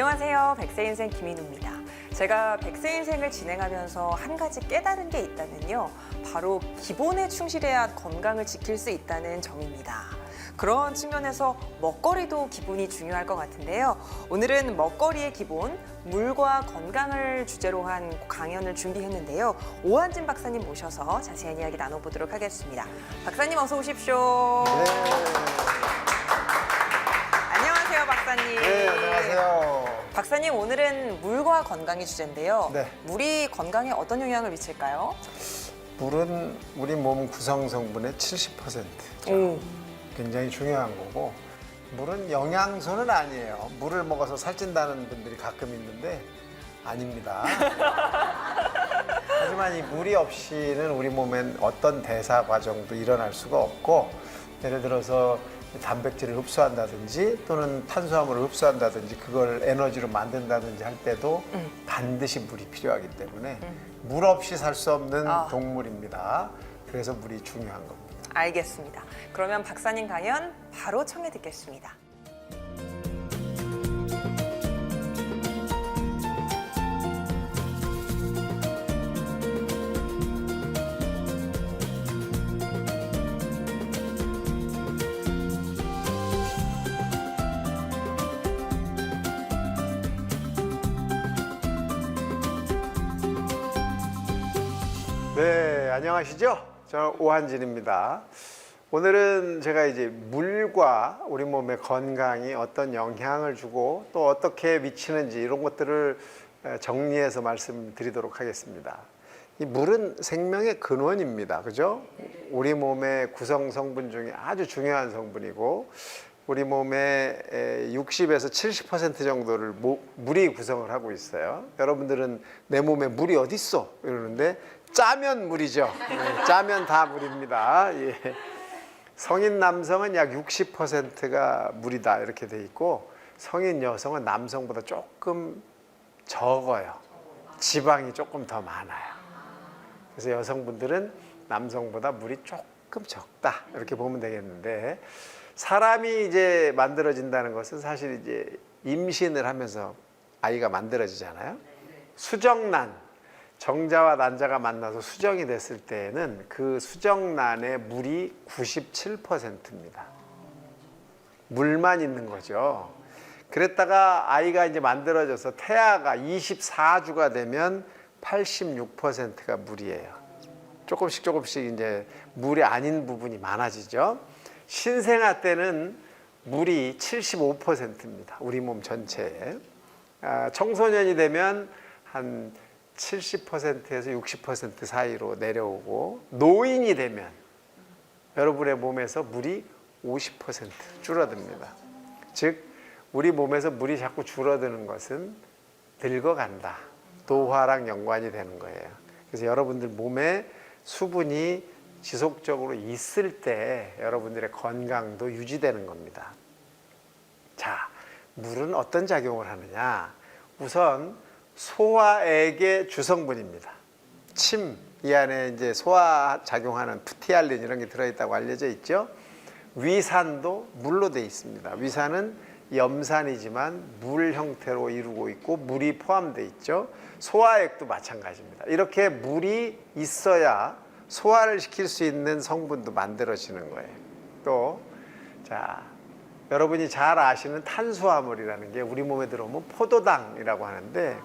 안녕하세요. 백세인생 김인우입니다. 제가 백세인생을 진행하면서 한 가지 깨달은 게 있다면요. 바로 기본에 충실해야 건강을 지킬 수 있다는 점입니다. 그런 측면에서 먹거리도 기본이 중요할 것 같은데요. 오늘은 먹거리의 기본, 물과 건강을 주제로 한 강연을 준비했는데요. 오한진 박사님 모셔서 자세한 이야기 나눠보도록 하겠습니다. 박사님 어서 오십시오. 네. 안녕하세요, 박사님. 네, 안녕하세요. 박사님, 오늘은 물과 건강이 주제인데요. 네. 물이 건강에 어떤 영향을 미칠까요? 물은 우리 몸 구성 성분의 70%죠. 굉장히 중요한 거고, 물은 영양소는 아니에요. 물을 먹어서 살찐다는 분들이 가끔 있는데 아닙니다. 하지만 이 물이 없이는 우리 몸엔 어떤 대사 과정도 일어날 수가 없고, 예를 들어서 단백질을 흡수한다든지 또는 탄수화물을 흡수한다든지 그걸 에너지로 만든다든지 할 때도 반드시 물이 필요하기 때문에 물 없이 살 수 없는 동물입니다. 그래서 물이 중요한 겁니다. 알겠습니다. 그러면 박사님 강연 바로 청해 듣겠습니다. 네, 안녕하시죠? 저는 오한진입니다. 오늘은 제가 이제 물과 우리 몸의 건강이 어떤 영향을 주고 또 어떻게 미치는지 이런 것들을 정리해서 말씀드리도록 하겠습니다. 이 물은 생명의 근원입니다. 그죠? 우리 몸의 구성 성분 중에 아주 중요한 성분이고 우리 몸의 60에서 70% 정도를 물이 구성을 하고 있어요. 여러분들은 내 몸에 물이 어디 있어? 이러는데 짜면 물이죠. 네, 짜면 다 물입니다. 예. 성인 남성은 약 60%가 물이다 이렇게 돼 있고 성인 여성은 남성보다 조금 적어요. 지방이 조금 더 많아요. 그래서 여성분들은 남성보다 물이 조금 적다 이렇게 보면 되겠는데 사람이 이제 만들어진다는 것은 사실 이제 임신을 하면서 아이가 만들어지잖아요. 수정란 정자와 난자가 만나서 수정이 됐을 때는 그 수정란의 물이 97%입니다. 물만 있는 거죠. 그랬다가 아이가 이제 만들어져서 태아가 24주가 되면 86%가 물이에요. 조금씩 이제 물이 아닌 부분이 많아지죠. 신생아 때는 물이 75%입니다. 우리 몸 전체에. 청소년이 되면 한 70%에서 60% 사이로 내려오고 노인이 되면 여러분의 몸에서 물이 50% 줄어듭니다. 즉 우리 몸에서 물이 자꾸 줄어드는 것은 늙어간다. 노화랑 연관이 되는 거예요. 그래서 여러분들 몸에 수분이 지속적으로 있을 때 여러분들의 건강도 유지되는 겁니다. 자, 물은 어떤 작용을 하느냐? 우선 소화액의 주성분입니다. 침, 이 안에 이제 소화 작용하는 프티알린 이런 게 들어있다고 알려져 있죠. 위산도 물로 되어 있습니다. 위산은 염산이지만 물 형태로 이루고 있고 물이 포함되어 있죠. 소화액도 마찬가지입니다. 이렇게 물이 있어야 소화를 시킬 수 있는 성분도 만들어지는 거예요. 또, 자, 여러분이 잘 아시는 탄수화물이라는 게 우리 몸에 들어오면 포도당이라고 하는데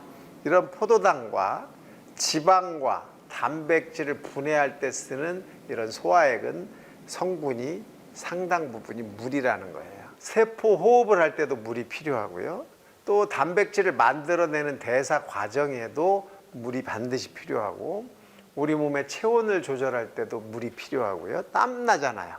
이런 포도당과 지방과 단백질을 분해할 때 쓰는 이런 소화액은 성분이 상당 부분이 물이라는 거예요. 세포 호흡을 할 때도 물이 필요하고요. 또 단백질을 만들어내는 대사 과정에도 물이 반드시 필요하고 우리 몸의 체온을 조절할 때도 물이 필요하고요. 땀 나잖아요.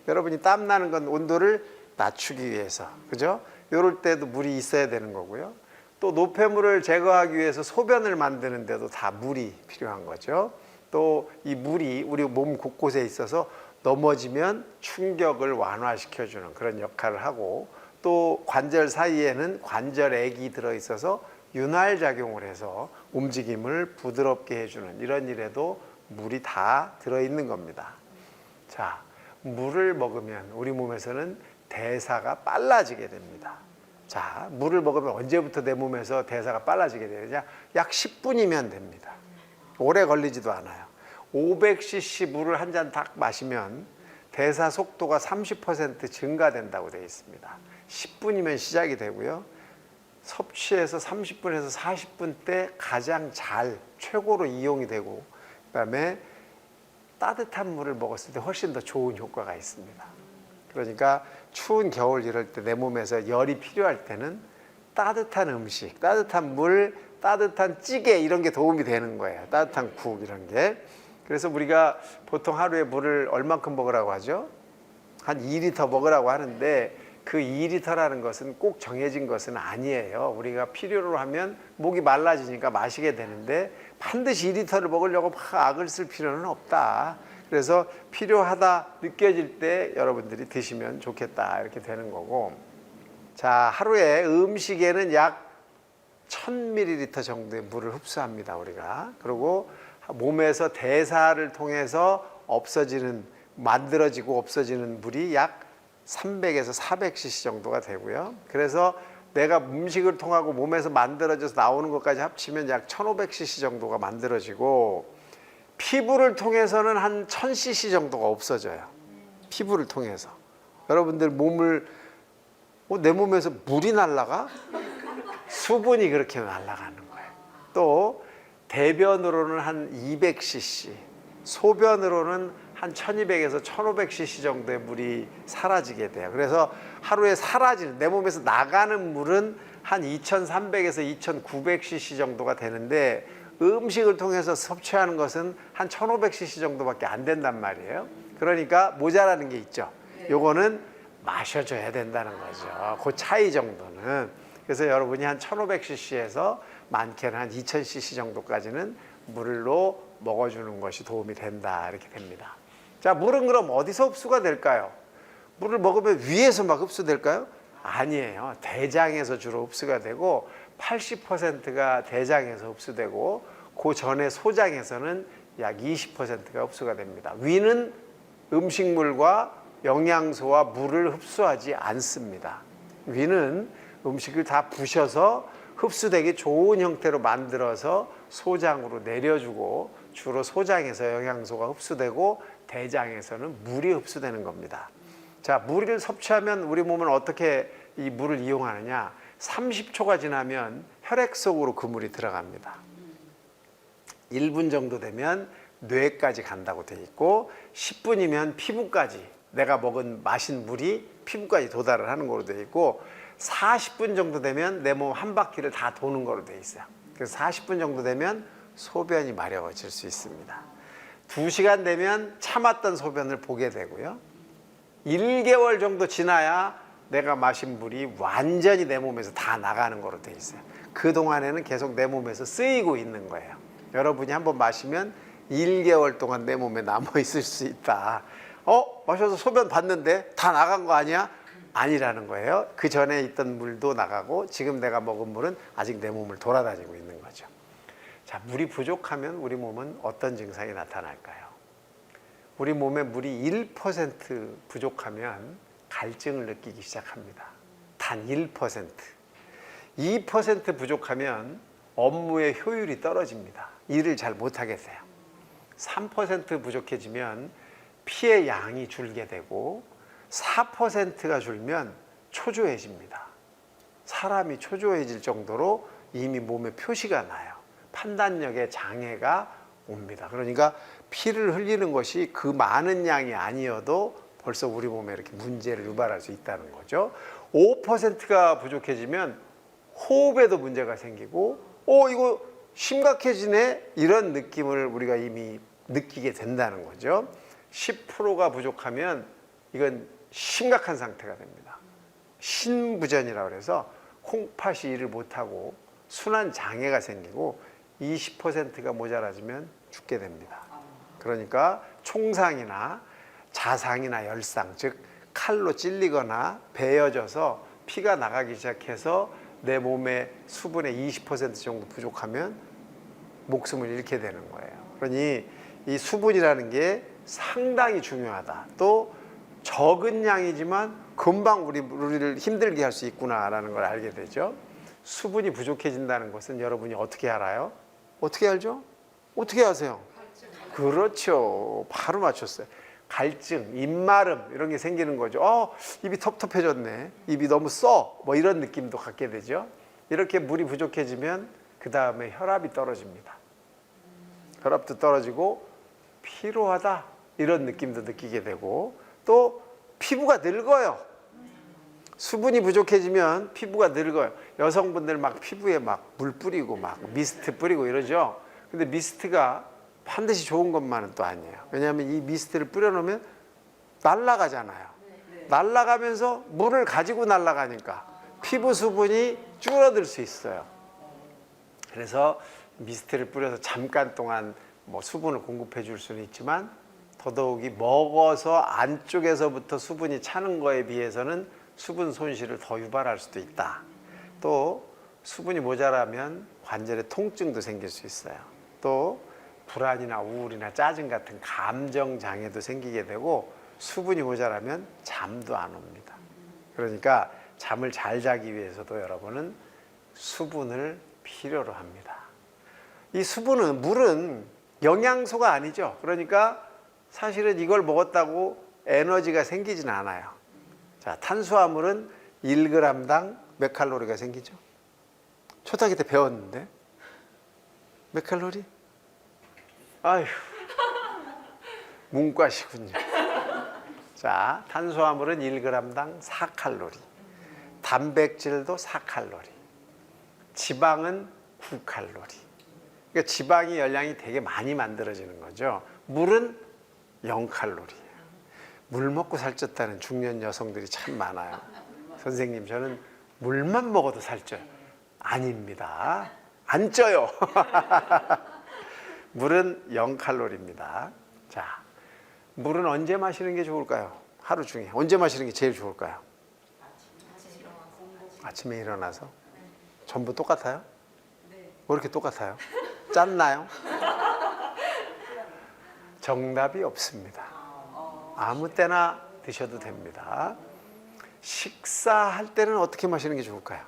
여러분이 땀 나는 건 온도를 낮추기 위해서, 그죠? 이럴 때도 물이 있어야 되는 거고요. 또 노폐물을 제거하기 위해서 소변을 만드는데도 다 물이 필요한 거죠. 또 이 물이 우리 몸 곳곳에 있어서 넘어지면 충격을 완화시켜주는 그런 역할을 하고 또 관절 사이에는 관절액이 들어있어서 윤활작용을 해서 움직임을 부드럽게 해주는 이런 일에도 물이 다 들어있는 겁니다. 자, 물을 먹으면 우리 몸에서는 대사가 빨라지게 됩니다. 자, 물을 먹으면 언제부터 내 몸에서 대사가 빨라지게 되느냐? 약 10분이면 됩니다. 오래 걸리지도 않아요. 500cc 물을 한 잔 딱 마시면 대사 속도가 30% 증가된다고 되어 있습니다. 10분이면 시작이 되고요. 섭취해서 30분에서 40분 때 가장 최고로 이용이 되고, 그다음에 따뜻한 물을 먹었을 때 훨씬 더 좋은 효과가 있습니다. 그러니까 추운 겨울 이럴 때 내 몸에서 열이 필요할 때는 따뜻한 음식, 따뜻한 물, 따뜻한 찌개 이런 게 도움이 되는 거예요. 따뜻한 국 이런 게. 그래서 우리가 보통 하루에 물을 얼만큼 먹으라고 하죠? 한 2리터 먹으라고 하는데 그 2리터라는 것은 꼭 정해진 것은 아니에요. 우리가 필요로 하면 목이 말라지니까 마시게 되는데 반드시 2리터를 먹으려고 막 악을 쓸 필요는 없다. 그래서 필요하다 느껴질 때 여러분들이 드시면 좋겠다 이렇게 되는 거고, 자, 하루에 음식에는 약 1000ml 정도의 물을 흡수합니다 우리가. 그리고 몸에서 대사를 통해서 만들어지고 없어지는 물이 약 300에서 400cc 정도가 되고요. 그래서 내가 음식을 통하고 몸에서 만들어져서 나오는 것까지 합치면 약 1500cc 정도가 만들어지고, 피부를 통해서는 한 1000cc 정도가 없어져요. 피부를 통해서. 여러분들 내 몸에서 물이 날아가? 수분이 그렇게 날아가는 거예요. 또 대변으로는 한 200cc, 소변으로는 한 1200에서 1500cc 정도의 물이 사라지게 돼요. 그래서 하루에 내 몸에서 나가는 물은 한 2300에서 2900cc 정도가 되는데, 음식을 통해서 섭취하는 것은 한 1500cc 정도밖에 안 된단 말이에요. 그러니까 모자라는 게 있죠. 요거는 마셔줘야 된다는 거죠. 그 차이 정도는. 그래서 여러분이 한 1500cc에서 많게는 한 2000cc 정도까지는 물로 먹어주는 것이 도움이 된다 이렇게 됩니다. 자, 물은 그럼 어디서 흡수가 될까요? 물을 먹으면 위에서 막 흡수될까요? 아니에요. 대장에서 주로 흡수가 되고 80%가 대장에서 흡수되고, 그 전에 소장에서는 약 20%가 흡수가 됩니다. 위는 음식물과 영양소와 물을 흡수하지 않습니다. 위는 음식을 다 부셔서 흡수되기 좋은 형태로 만들어서 소장으로 내려주고, 주로 소장에서 영양소가 흡수되고 대장에서는 물이 흡수되는 겁니다. 자, 물을 섭취하면 우리 몸은 어떻게 이 물을 이용하느냐? 30초가 지나면 혈액 속으로 그 물이 들어갑니다. 1분 정도 되면 뇌까지 간다고 돼 있고, 10분이면 피부까지, 내가 마신 물이 피부까지 도달을 하는 거로 돼 있고, 40분 정도 되면 내 몸 한 바퀴를 다 도는 거로 돼 있어요. 그래서 40분 정도 되면 소변이 마려워질 수 있습니다. 2시간 되면 참았던 소변을 보게 되고요. 1개월 정도 지나야 내가 마신 물이 완전히 내 몸에서 다 나가는 거로 돼 있어요. 그동안에는 계속 내 몸에서 쓰이고 있는 거예요. 여러분이 한번 마시면 1개월 동안 내 몸에 남아 있을 수 있다. 마셔서 소변 봤는데 다 나간 거 아니야? 아니라는 거예요. 그 전에 있던 물도 나가고 지금 내가 먹은 물은 아직 내 몸을 돌아다니고 있는 거죠. 자, 물이 부족하면 우리 몸은 어떤 증상이 나타날까요? 우리 몸에 물이 1% 부족하면 갈증을 느끼기 시작합니다. 단 1%. 2% 부족하면 업무의 효율이 떨어집니다. 일을 잘 못하게 돼요. 3% 부족해지면 피의 양이 줄게 되고, 4%가 줄면 초조해집니다. 사람이 초조해질 정도로 이미 몸에 표시가 나요. 판단력에 장애가 옵니다. 그러니까 피를 흘리는 것이 그 많은 양이 아니어도 벌써 우리 몸에 이렇게 문제를 유발할 수 있다는 거죠. 5%가 부족해지면 호흡에도 문제가 생기고, 이거 심각해지네, 이런 느낌을 우리가 이미 느끼게 된다는 거죠. 10%가 부족하면 이건 심각한 상태가 됩니다. 신부전이라고 해서 콩팥이 일을 못하고 순환 장애가 생기고, 20%가 모자라지면 죽게 됩니다. 그러니까 총상이나 자상이나 열상, 즉 칼로 찔리거나 베어져서 피가 나가기 시작해서 내 몸의 수분의 20% 정도 부족하면 목숨을 잃게 되는 거예요. 그러니 이 수분이라는 게 상당히 중요하다. 또 적은 양이지만 금방 우리를 힘들게 할 수 있구나라는 걸 알게 되죠. 수분이 부족해진다는 것은 여러분이 어떻게 알아요? 어떻게 알죠? 어떻게 아세요? 그렇죠. 바로 맞췄어요. 갈증, 입마름 이런 게 생기는 거죠. 입이 텁텁해졌네. 입이 너무 써. 뭐 이런 느낌도 갖게 되죠. 이렇게 물이 부족해지면 그 다음에 혈압이 떨어집니다. 혈압도 떨어지고 피로하다 이런 느낌도 느끼게 되고 또 피부가 늙어요. 수분이 부족해지면 피부가 늙어요. 여성분들 막 피부에 막 물 뿌리고 막 미스트 뿌리고 이러죠. 근데 미스트가 반드시 좋은 것만은 또 아니에요. 왜냐하면 이 미스트를 뿌려놓으면 날아가잖아요. 날아가면서 물을 가지고 날아가니까 피부 수분이 줄어들 수 있어요. 그래서 미스트를 뿌려서 잠깐 동안 뭐 수분을 공급해 줄 수는 있지만 더더욱이 먹어서 안쪽에서부터 수분이 차는 거에 비해서는 수분 손실을 더 유발할 수도 있다. 또 수분이 모자라면 관절에 통증도 생길 수 있어요. 또 불안이나 우울이나 짜증 같은 감정 장애도 생기게 되고 수분이 모자라면 잠도 안 옵니다. 그러니까 잠을 잘 자기 위해서도 여러분은 수분을 필요로 합니다. 이 수분은 물은 영양소가 아니죠. 그러니까 사실은 이걸 먹었다고 에너지가 생기진 않아요. 자, 탄수화물은 1g당 몇 칼로리가 생기죠? 초등학교 때 배웠는데 몇 칼로리? 아휴, 문과시군요. 자, 탄수화물은 1g당 4칼로리, 단백질도 4칼로리, 지방은 9칼로리. 그러니까 지방이 열량이 되게 많이 만들어지는 거죠. 물은 0칼로리예요. 물 먹고 살쪘다는 중년 여성들이 참 많아요. 선생님, 저는 물만 먹어도 살쪄요. 아닙니다. 안 쪄요. 물은 0칼로리입니다. 자, 물은 언제 마시는 게 좋을까요? 하루 중에 언제 마시는 게 제일 좋을까요? 아침에 일어나서. 전부 똑같아요? 왜 이렇게 똑같아요? 짰나요? 정답이 없습니다. 아무 때나 드셔도 됩니다. 식사할 때는 어떻게 마시는 게 좋을까요?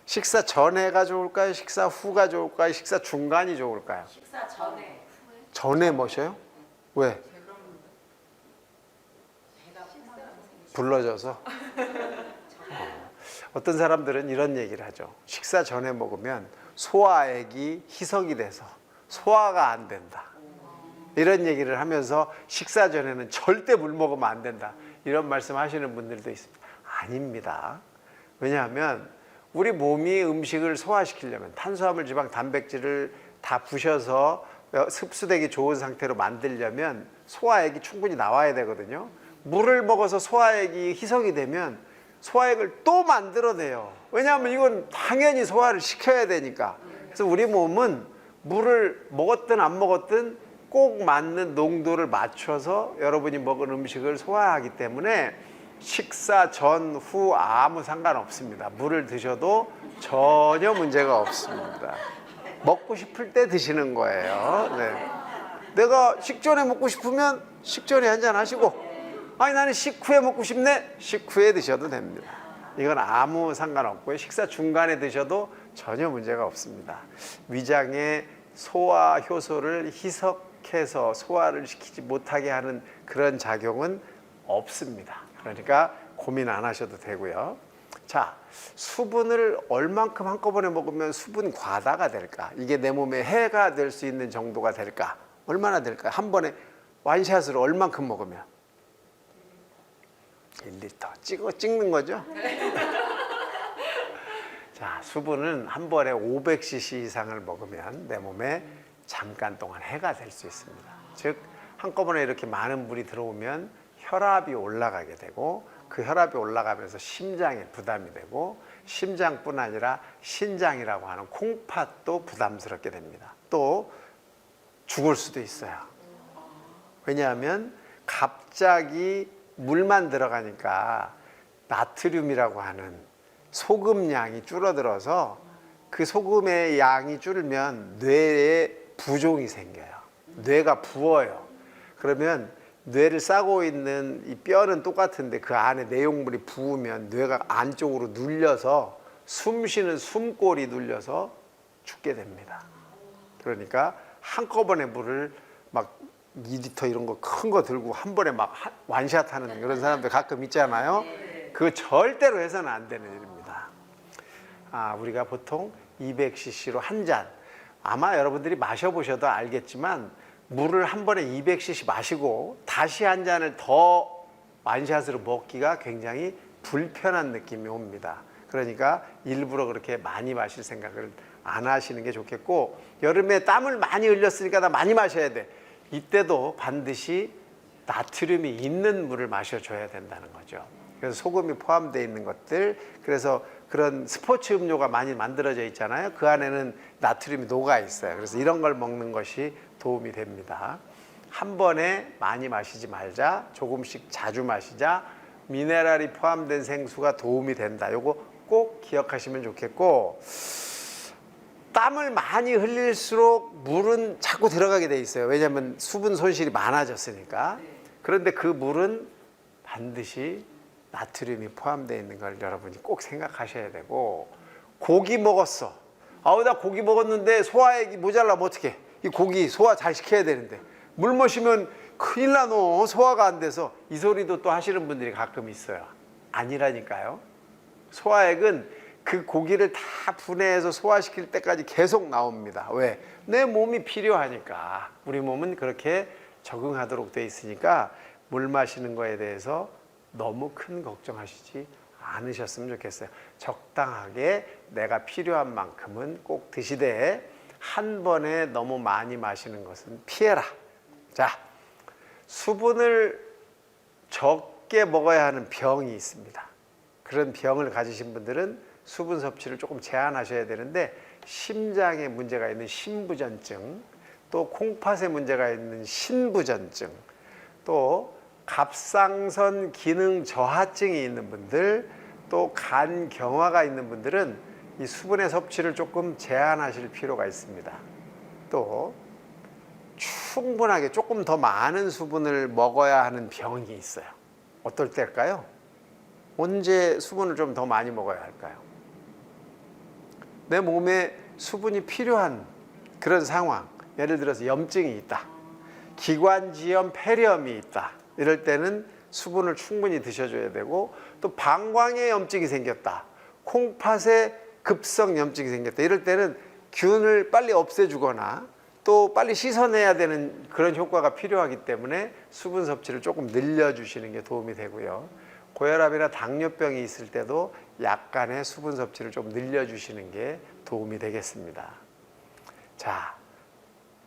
식사 전에가 좋을까요? 식사 후가 좋을까요? 식사 중간이 좋을까요? 식사 전에. 전에 마셔요? 왜? 불러져서? 어떤 사람들은 이런 얘기를 하죠. 식사 전에 먹으면 소화액이 희석이 돼서 소화가 안 된다. 이런 얘기를 하면서 식사 전에는 절대 물 먹으면 안 된다. 이런 말씀 하시는 분들도 있습니다. 아닙니다. 왜냐하면 우리 몸이 음식을 소화시키려면 탄수화물, 지방, 단백질을 다 부셔서 흡수되기 좋은 상태로 만들려면 소화액이 충분히 나와야 되거든요. 물을 먹어서 소화액이 희석이 되면 소화액을 또 만들어내요. 왜냐하면 이건 당연히 소화를 시켜야 되니까. 그래서 우리 몸은 물을 먹었든 안 먹었든 꼭 맞는 농도를 맞춰서 여러분이 먹은 음식을 소화하기 때문에 식사 전, 후 아무 상관없습니다. 물을 드셔도 전혀 문제가 없습니다. 먹고 싶을 때 드시는 거예요. 네. 내가 식전에 먹고 싶으면 식전에 한잔 하시고, 아니 나는 식후에 먹고 싶네, 식후에 드셔도 됩니다. 이건 아무 상관없고요. 식사 중간에 드셔도 전혀 문제가 없습니다. 위장의 소화 효소를 희석해서 소화를 시키지 못하게 하는 그런 작용은 없습니다. 그러니까 고민 안 하셔도 되고요. 자, 수분을 얼만큼 한꺼번에 먹으면 수분 과다가 될까? 이게 내 몸에 해가 될 수 있는 정도가 될까? 얼마나 될까? 한 번에 완샷으로 얼만큼 먹으면? 1리터 찍는 거죠? 자, 수분은 한 번에 500cc 이상을 먹으면 내 몸에 잠깐 동안 해가 될 수 있습니다. 즉 한꺼번에 이렇게 많은 물이 들어오면 혈압이 올라가게 되고 그 혈압이 올라가면서 심장에 부담이 되고 심장뿐 아니라 신장이라고 하는 콩팥도 부담스럽게 됩니다. 또 죽을 수도 있어요. 왜냐하면 갑자기 물만 들어가니까 나트륨이라고 하는 소금 양이 줄어들어서 그 소금의 양이 줄면 뇌에 부종이 생겨요. 뇌가 부어요. 그러면 뇌를 싸고 있는 이 뼈는 똑같은데 그 안에 내용물이 부으면 뇌가 안쪽으로 눌려서 숨 쉬는 숨골이 눌려서 죽게 됩니다. 그러니까 한꺼번에 물을 막 2리터 이런 거 큰 거 들고 한 번에 막 완샷 하는 그런 사람들 가끔 있잖아요. 그거 절대로 해서는 안 되는 일입니다. 우리가 보통 200cc로 한 잔, 아마 여러분들이 마셔보셔도 알겠지만 물을 한 번에 200cc 마시고 다시 한 잔을 더 완샷으로 먹기가 굉장히 불편한 느낌이 옵니다. 그러니까 일부러 그렇게 많이 마실 생각을 안 하시는 게 좋겠고, 여름에 땀을 많이 흘렸으니까 나 많이 마셔야 돼. 이때도 반드시 나트륨이 있는 물을 마셔줘야 된다는 거죠. 그래서 소금이 포함되어 있는 것들, 그래서 그런 스포츠 음료가 많이 만들어져 있잖아요. 그 안에는 나트륨이 녹아 있어요. 그래서 이런 걸 먹는 것이 도움이 됩니다. 한 번에 많이 마시지 말자, 조금씩 자주 마시자, 미네랄이 포함된 생수가 도움이 된다. 요거 꼭 기억하시면 좋겠고, 땀을 많이 흘릴수록 물은 자꾸 들어가게 돼 있어요. 왜냐하면 수분 손실이 많아졌으니까. 그런데 그 물은 반드시 나트륨이 포함되어 있는 걸 여러분이 꼭 생각하셔야 되고, 고기 먹었어. 나 고기 먹었는데 소화액이 모자라면 어떡해. 이 고기 소화 잘 시켜야 되는데 물 마시면 큰일 나노. 소화가 안 돼서. 이 소리도 또 하시는 분들이 가끔 있어요. 아니라니까요. 소화액은 그 고기를 다 분해해서 소화시킬 때까지 계속 나옵니다. 왜? 내 몸이 필요하니까. 우리 몸은 그렇게 적응하도록 돼 있으니까 물 마시는 거에 대해서 너무 큰 걱정하시지 않으셨으면 좋겠어요. 적당하게 내가 필요한 만큼은 꼭 드시되 한 번에 너무 많이 마시는 것은 피해라. 자, 수분을 적게 먹어야 하는 병이 있습니다. 그런 병을 가지신 분들은 수분 섭취를 조금 제한하셔야 되는데, 심장에 문제가 있는 심부전증, 또 콩팥에 문제가 있는 신부전증, 또 갑상선 기능 저하증이 있는 분들, 또 간 경화가 있는 분들은 이 수분의 섭취를 조금 제한하실 필요가 있습니다. 또 충분하게 조금 더 많은 수분을 먹어야 하는 병이 있어요. 어떨 때일까요? 언제 수분을 좀 더 많이 먹어야 할까요? 내 몸에 수분이 필요한 그런 상황, 예를 들어서 염증이 있다, 기관지염 폐렴이 있다, 이럴 때는 수분을 충분히 드셔줘야 되고, 또 방광에 염증이 생겼다, 콩팥에 급성 염증이 생겼다, 이럴 때는 균을 빨리 없애주거나 또 빨리 씻어내야 되는 그런 효과가 필요하기 때문에 수분 섭취를 조금 늘려주시는 게 도움이 되고요. 고혈압이나 당뇨병이 있을 때도 약간의 수분 섭취를 좀 늘려주시는 게 도움이 되겠습니다. 자,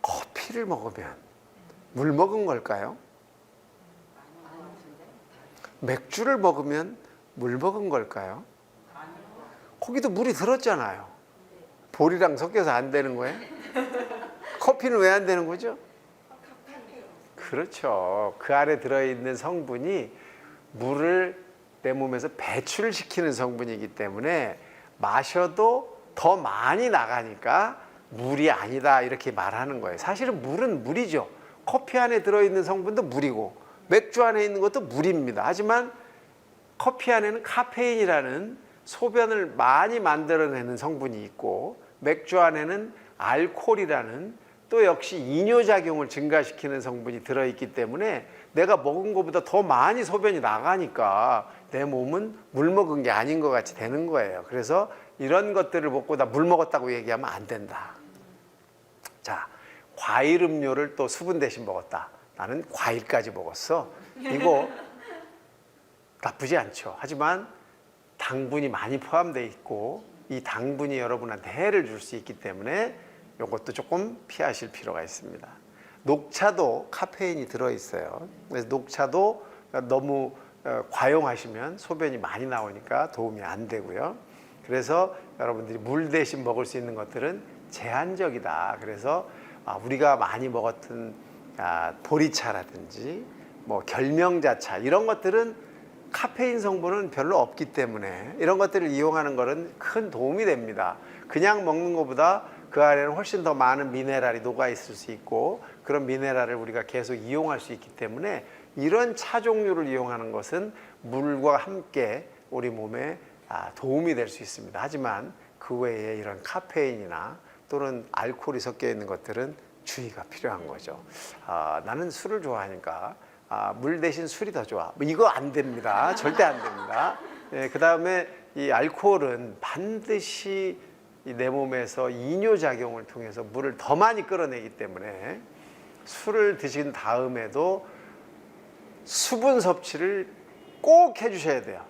커피를 먹으면 물 먹은 걸까요? 맥주를 먹으면 물 먹은 걸까요? 거기도 물이 들었잖아요. 볼이랑 섞여서 안 되는 거예요? 커피는 왜 안 되는 거죠? 그렇죠. 그 안에 들어있는 성분이 물을 내 몸에서 배출시키는 성분이기 때문에 마셔도 더 많이 나가니까 물이 아니다, 이렇게 말하는 거예요. 사실은 물은 물이죠. 커피 안에 들어있는 성분도 물이고 맥주 안에 있는 것도 물입니다. 하지만 커피 안에는 카페인이라는 소변을 많이 만들어내는 성분이 있고, 맥주 안에는 알코올이라는 또 역시 이뇨작용을 증가시키는 성분이 들어있기 때문에 내가 먹은 것보다 더 많이 소변이 나가니까 내 몸은 물 먹은 게 아닌 것 같이 되는 거예요. 그래서 이런 것들을 먹고 나 물 먹었다고 얘기하면 안 된다. 자, 과일 음료를 또 수분 대신 먹었다. 나는 과일까지 먹었어. 이거 나쁘지 않죠. 하지만 당분이 많이 포함되어 있고 이 당분이 여러분한테 해를 줄 수 있기 때문에 이것도 조금 피하실 필요가 있습니다. 녹차도 카페인이 들어있어요. 그래서 녹차도 너무 과용하시면 소변이 많이 나오니까 도움이 안 되고요. 그래서 여러분들이 물 대신 먹을 수 있는 것들은 제한적이다. 그래서 우리가 많이 먹었던 보리차라든지 뭐 결명자차, 이런 것들은 카페인 성분은 별로 없기 때문에 이런 것들을 이용하는 것은 큰 도움이 됩니다. 그냥 먹는 것보다 그 안에는 훨씬 더 많은 미네랄이 녹아 있을 수 있고, 그런 미네랄을 우리가 계속 이용할 수 있기 때문에 이런 차 종류를 이용하는 것은 물과 함께 우리 몸에 도움이 될 수 있습니다. 하지만 그 외에 이런 카페인이나 또는 알코올이 섞여 있는 것들은 주의가 필요한 거죠. 나는 술을 좋아하니까 물 대신 술이 더 좋아. 뭐 이거 안 됩니다. 절대 안 됩니다. 그 다음에 이 알코올은 반드시 내 몸에서 이뇨작용을 통해서 물을 더 많이 끌어내기 때문에 술을 드신 다음에도 수분 섭취를 꼭 해주셔야 돼요.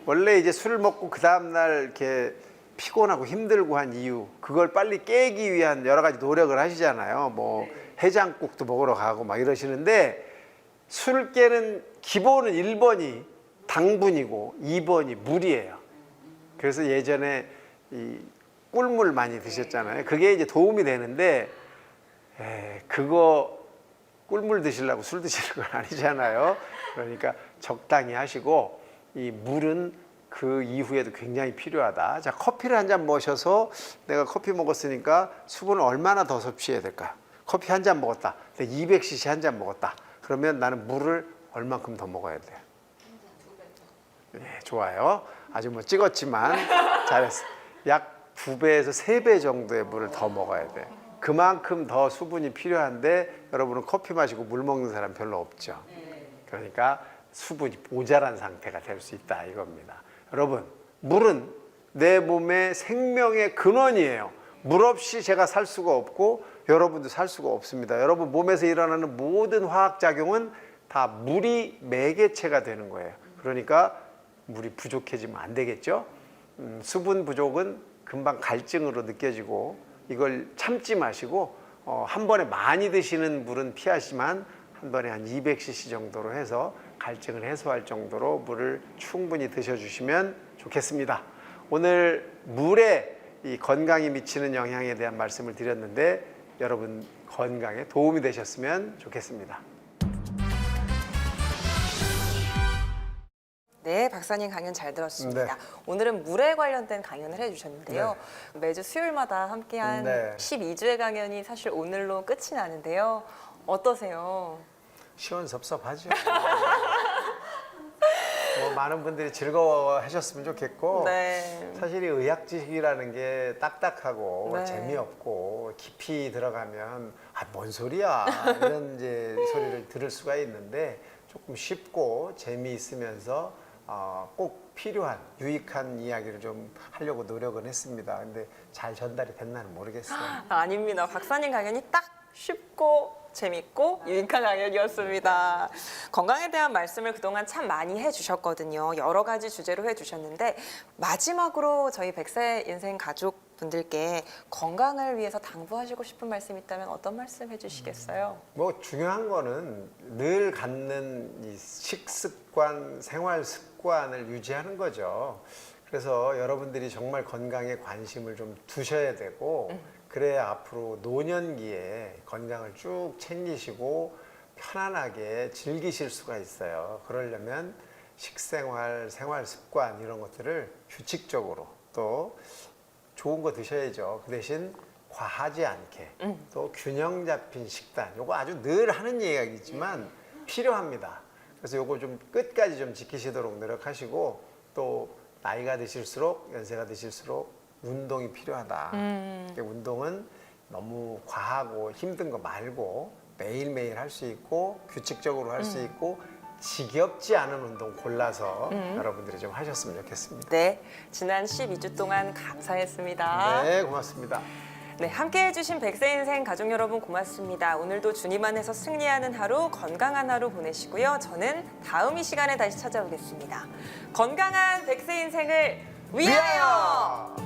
원래 이제 술을 먹고 그 다음날 이렇게 피곤하고 힘들고 한 이유, 그걸 빨리 깨기 위한 여러 가지 노력을 하시잖아요. 뭐 해장국도 먹으러 가고 막 이러시는데, 술 깨는 기본은 1번이 당분이고 2번이 물이에요. 그래서 예전에 이 꿀물 많이 드셨잖아요. 그게 이제 도움이 되는데, 그거 꿀물 드시려고 술 드시는 건 아니잖아요. 그러니까 적당히 하시고, 이 물은 그 이후에도 굉장히 필요하다. 자, 커피를 한 잔 마셔서 내가 커피 먹었으니까 수분을 얼마나 더 섭취해야 될까요? 커피 한 잔 먹었다. 200cc 한 잔 먹었다. 그러면 나는 물을 얼만큼 더 먹어야 돼요? 네, 좋아요. 아주 뭐 찍었지만 잘했어. 약 2배에서 3배 정도의 물을 더 먹어야 돼. 그만큼 더 수분이 필요한데, 여러분은 커피 마시고 물 먹는 사람 별로 없죠. 그러니까 수분이 모자란 상태가 될 수 있다 이겁니다. 여러분, 물은 내 몸의 생명의 근원이에요. 물 없이 제가 살 수가 없고 여러분도 살 수가 없습니다. 여러분 몸에서 일어나는 모든 화학작용은 다 물이 매개체가 되는 거예요. 그러니까 물이 부족해지면 안 되겠죠. 수분 부족은 금방 갈증으로 느껴지고, 이걸 참지 마시고 한 번에 많이 드시는 물은 피하시만 한 번에 한 200cc 정도로 해서 갈증을 해소할 정도로 물을 충분히 드셔주시면 좋겠습니다. 오늘 물에 이 건강에 미치는 영향에 대한 말씀을 드렸는데, 여러분 건강에 도움이 되셨으면 좋겠습니다. 네, 박사님 강연 잘 들었습니다. 네. 오늘은 물에 관련된 강연을 해주셨는데요. 매주 수요일마다 함께한 네. 12주의 강연이 사실 오늘로 끝이 나는데요. 어떠세요? 시원섭섭하죠. 뭐 많은 분들이 즐거워하셨으면 좋겠고, 네. 사실 이 의학 지식이라는 게 딱딱하고 네. 재미없고 깊이 들어가면 뭔 소리야 이런 이제 소리를 들을 수가 있는데, 조금 쉽고 재미있으면서 꼭 필요한 유익한 이야기를 좀 하려고 노력은 했습니다. 근데 잘 전달이 됐나는 모르겠어요. 아닙니다. 박사님 강연이 딱 쉽고 재밌고 유익한 강연이었습니다. 건강에 대한 말씀을 그동안 참 많이 해주셨거든요. 여러 가지 주제로 해주셨는데, 마지막으로 저희 100세 인생 가족분들께 건강을 위해서 당부하시고 싶은 말씀 있다면 어떤 말씀 해주시겠어요? 뭐 중요한 거는 늘 갖는 이 식습관, 생활 습관을 유지하는 거죠. 그래서 여러분들이 정말 건강에 관심을 좀 두셔야 되고, 그래야 앞으로 노년기에 건강을 쭉 챙기시고 편안하게 즐기실 수가 있어요. 그러려면 식생활, 생활 습관 이런 것들을 규칙적으로, 또 좋은 거 드셔야죠. 그 대신 과하지 않게, 또 균형 잡힌 식단, 요거 아주 늘 하는 이야기지만 필요합니다. 그래서 요거 좀 끝까지 좀 지키시도록 노력하시고, 또 나이가 드실수록, 연세가 드실수록 운동이 필요하다. 운동은 너무 과하고 힘든 거 말고 매일매일 할 수 있고 규칙적으로 할 수 있고 지겹지 않은 운동 골라서 여러분들이 좀 하셨으면 좋겠습니다. 네, 지난 12주 동안 감사했습니다. 네, 고맙습니다. 네, 함께 해주신 100세 인생 가족 여러분 고맙습니다. 오늘도 주님 안에서 승리하는 하루, 건강한 하루 보내시고요. 저는 다음 이 시간에 다시 찾아오겠습니다. 건강한 100세 인생을 위하여!